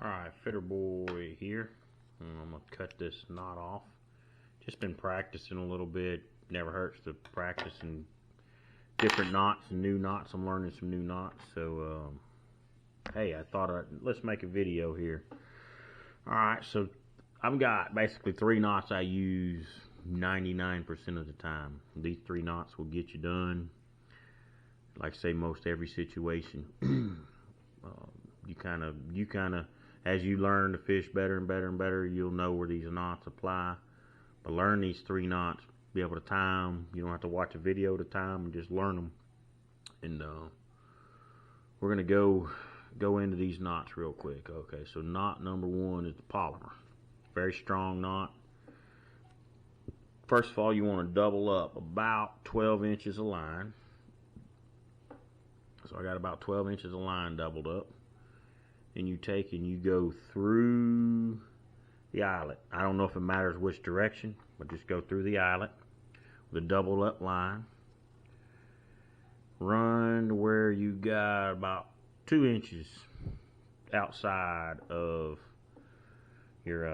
Alright, Fitter Boy here. I'm going to cut this knot off. Just been practicing a little bit. Never hurts to practice in different knots and new knots. I'm learning some new knots. So, hey, I thought let's make a video here. Alright, so I've got basically 3 knots I use 99% of the time. These 3 knots will get you done. Like I say, most every situation. You kind of, as you learn to fish better and better and better, you'll know where these knots apply. But learn these 3 knots, be able to time. You don't have to watch a video to time, and just learn them. And we're gonna go into these knots real quick. Okay, so knot number 1 is the Palomar. Very strong knot. First of all, you want to double up about 12 inches of line. So I got about 12 inches of line doubled up. And you take and you go through the eyelet. I don't know if it matters which direction, but just go through the eyelet with a double up line. Run to where you got about 2 inches outside of your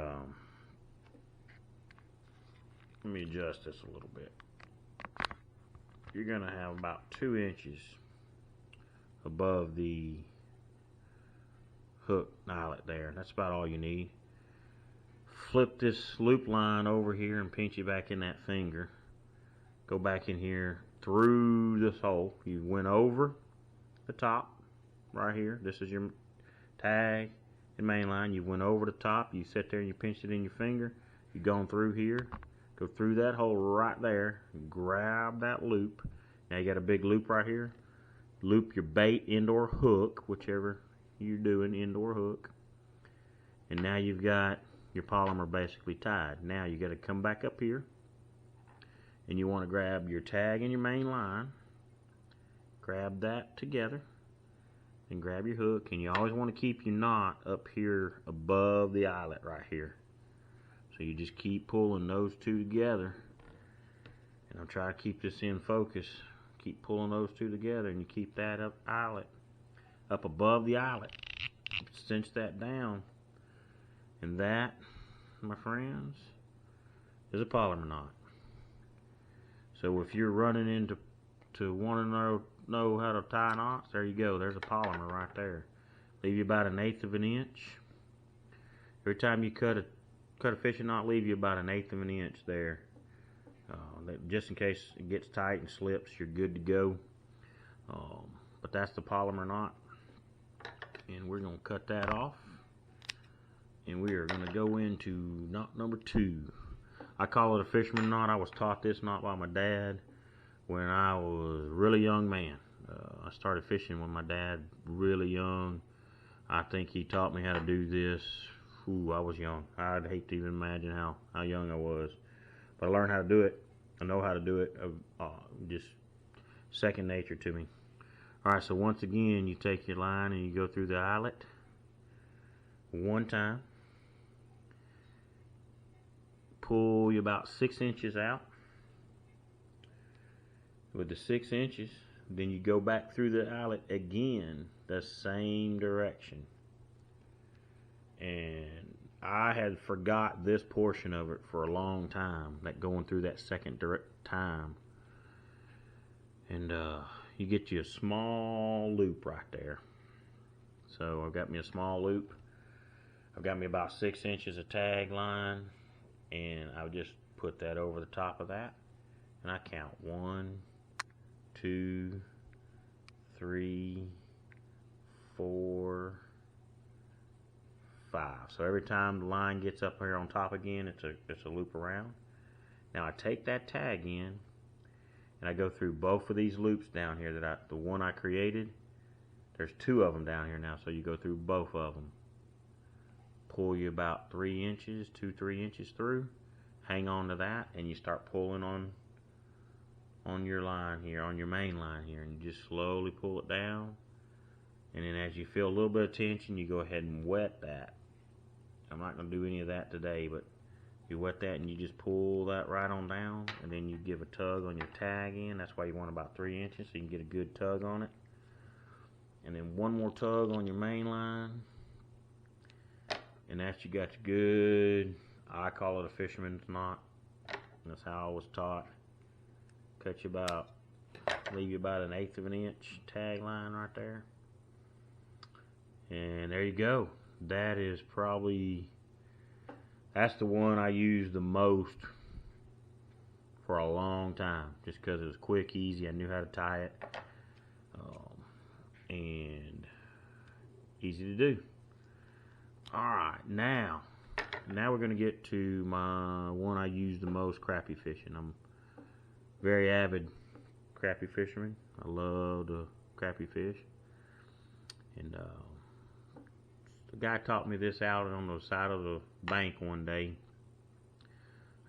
let me adjust this a little bit. You're gonna have about 2 inches above the hook eyelet there. That's about all you need. Flip this loop line over here and pinch it back in that finger. Go back in here through this hole. You went over the top right here. This is your tag and main line. You went over the top. You sit there and you pinched it in your finger. You've gone through here. Go through that hole right there. Grab that loop. Now you got a big loop right here. Loop your bait indoor hook, whichever you're doing, indoor hook. And now you've got your Palomar basically tied. Now you got to come back up here and you want to grab your tag and your main line. Grab that together and grab your hook, and you always want to keep your knot up here above the eyelet right here. So you just keep pulling those two together, and I'm trying to keep this in focus. Keep pulling those two together, and you keep that eyelet up above the eyelet. Cinch that down, and that, my friends, is a Palomar knot. So if you're running into want to know how to tie knots, there you go. There's a Palomar right there. Leave you about 1/8 of an inch. Every time you cut a fishing knot, leave you about 1/8 of an inch there. Just in case it gets tight and slips, you're good to go. But that's the Palomar knot. And we're going to cut that off. And we are going to go into knot number 2. I call it a fisherman knot. I was taught this knot by my dad when I was a really young man. I started fishing with my dad really young. I think he taught me how to do this. Ooh, I was young. I'd hate to even imagine how young I was. But I learned how to do it. I know how to do it. Just second nature to me. Alright, so once again, you take your line and you go through the eyelet 1 time. Pull you about 6 inches out. With the 6 inches, then you go back through the eyelet again, the same direction. And I had forgot this portion of it for a long time, that going through that second time. And you get you a small loop right there. So I've got me a small loop. I've got me about 6 inches of tag line, and I'll just put that over the top of that, and I count 1, 2, 3, 4, 5. So every time the line gets up here on top again, it's a loop around. Now I take that tag in and I go through both of these loops down here the one I created. There's 2 of them down here now, so you go through both of them. Pull you about 3 inches, 2-3 inches through. Hang on to that, and you start pulling on your line here, on your main line here, and you just slowly pull it down. And then as you feel a little bit of tension, you go ahead and wet that. I'm not going to do any of that today, but you wet that and you just pull that right on down, and then you give a tug on your tag in. That's why you want about 3 inches, so you can get a good tug on it. And then 1 more tug on your main line, And after you got your good, I call it a fisherman's knot. That's how I was taught. Cut you about, leave you about 1/8 of an inch tag line right there. And there you go. That is probably, that's the one I used the most for a long time, just because it was quick, easy. I knew how to tie it, and easy to do. All right, now we're gonna get to my one I use the most, crappie fishing. I'm a very avid crappie fisherman. I love to crappie fish, and the guy taught me this out on the side of the bank one day.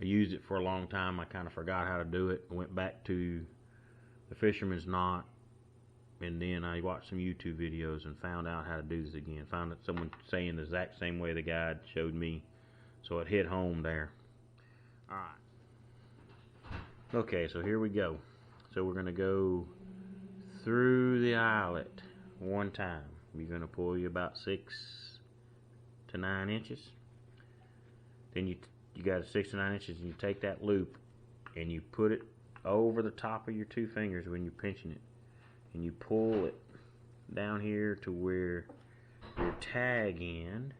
I used it for a long time. I kind of forgot how to do it. I went back to the fisherman's knot, and then I watched some YouTube videos and found out how to do this again. Found that someone saying the exact same way the guide showed me, so it hit home there. All right. Okay, so here we go. So we're gonna go through the eyelet one time. You're gonna pull you about 6 to 9 inches. Then you got 6 to 9 inches, and you take that loop and you put it over the top of your 2 fingers when you're pinching it, and you pull it down here to where your tag end.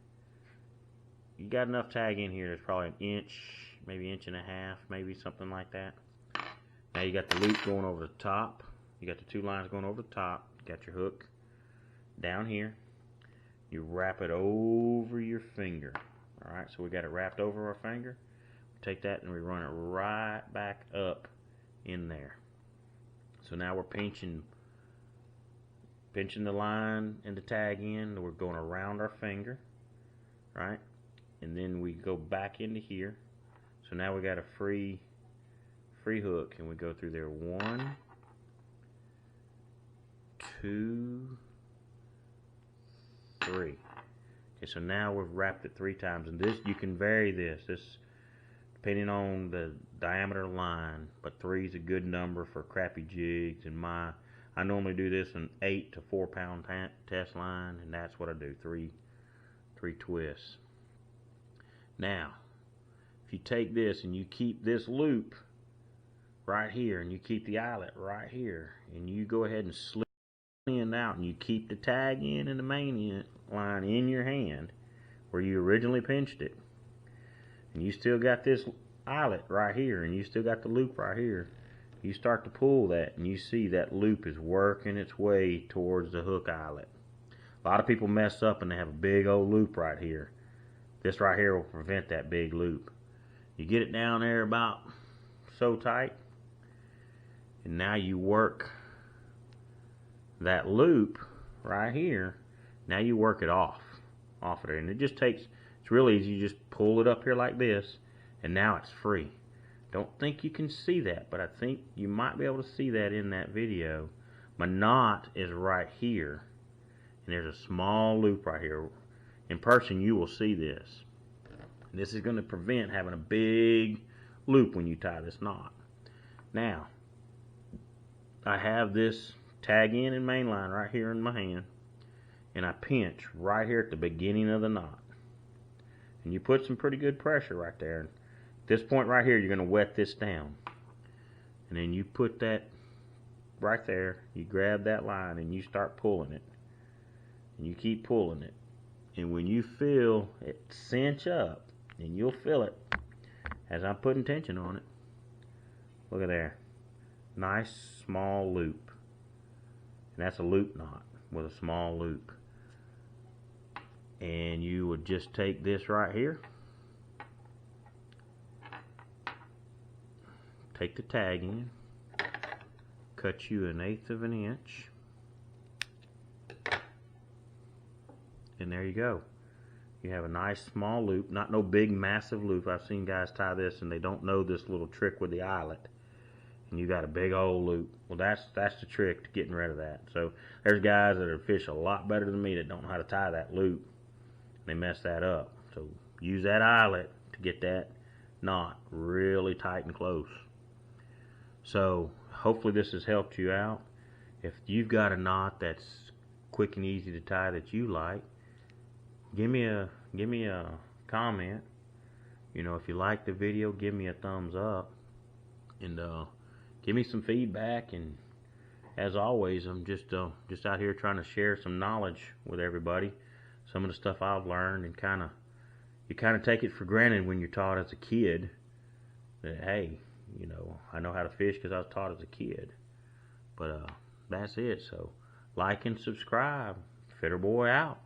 You got enough tag in here. There's probably 1 inch, maybe 1.5 inches, maybe something like that. Now you got the loop going over the top. You got the 2 lines going over the top. You got your hook down here. You wrap it over your finger. Alright, so we got it wrapped over our finger. We take that and we run it right back up in there. So now we're pinching the line and the tag in. We're going around our finger, right? And then we go back into here. So now we got a free hook, and we go through there. 1, 2, 3. Okay, so now we've wrapped it 3 times, and this, you can vary this depending on the diameter of the line, but 3 is a good number for crappie jigs. And I normally do this in 8 to 4 pound test line, and that's what I do, 3 twists. Now, if you take this and you keep this loop right here, and you keep the eyelet right here, and you go ahead and slip in out, and you keep the tag in and the main line in your hand where you originally pinched it, and you still got this eyelet right here, and you still got the loop right here. You start to pull that, and you see that loop is working its way towards the hook eyelet. A lot of people mess up and they have a big old loop right here. This right here will prevent that big loop. You get it down there about so tight, and now you work that loop right here. Now you work it off of there, and it just takes, it's really easy. You just pull it up here like this, and now it's free. Don't think you can see that, but I think you might be able to see that in that video. My knot is right here, and there's a small loop right here. In person, you will see this. This is going to prevent having a big loop when you tie this knot. Now, I have this tag in and main line right here in my hand, and I pinch right here at the beginning of the knot. And you put some pretty good pressure right there. And at this point right here, you're going to wet this down. And then you put that right there, you grab that line and you start pulling it. And you keep pulling it. And when you feel it cinch up, and you'll feel it as I'm putting tension on it. Look at there. Nice small loop. And that's a loop knot with a small loop. And you would just take this right here, take the tag in, cut you 1/8 of an inch, and there you go. You have a nice small loop, not no big massive loop. I've seen guys tie this and they don't know this little trick with the eyelet, and you got a big old loop. Well, that's the trick to getting rid of that. So there's guys that are fish a lot better than me that don't know how to tie that loop. They mess that up. So use that eyelet to get that knot really tight and close. So hopefully this has helped you out. If you've got a knot that's quick and easy to tie that you like, give me a comment. You know, if you like the video, give me a thumbs up, and give me some feedback. And as always, I'm just out here trying to share some knowledge with everybody. Some of the stuff I've learned, and you kind of take it for granted when you're taught as a kid that, hey, you know, I know how to fish because I was taught as a kid. But that's it. So like and subscribe. Fitter Boy out.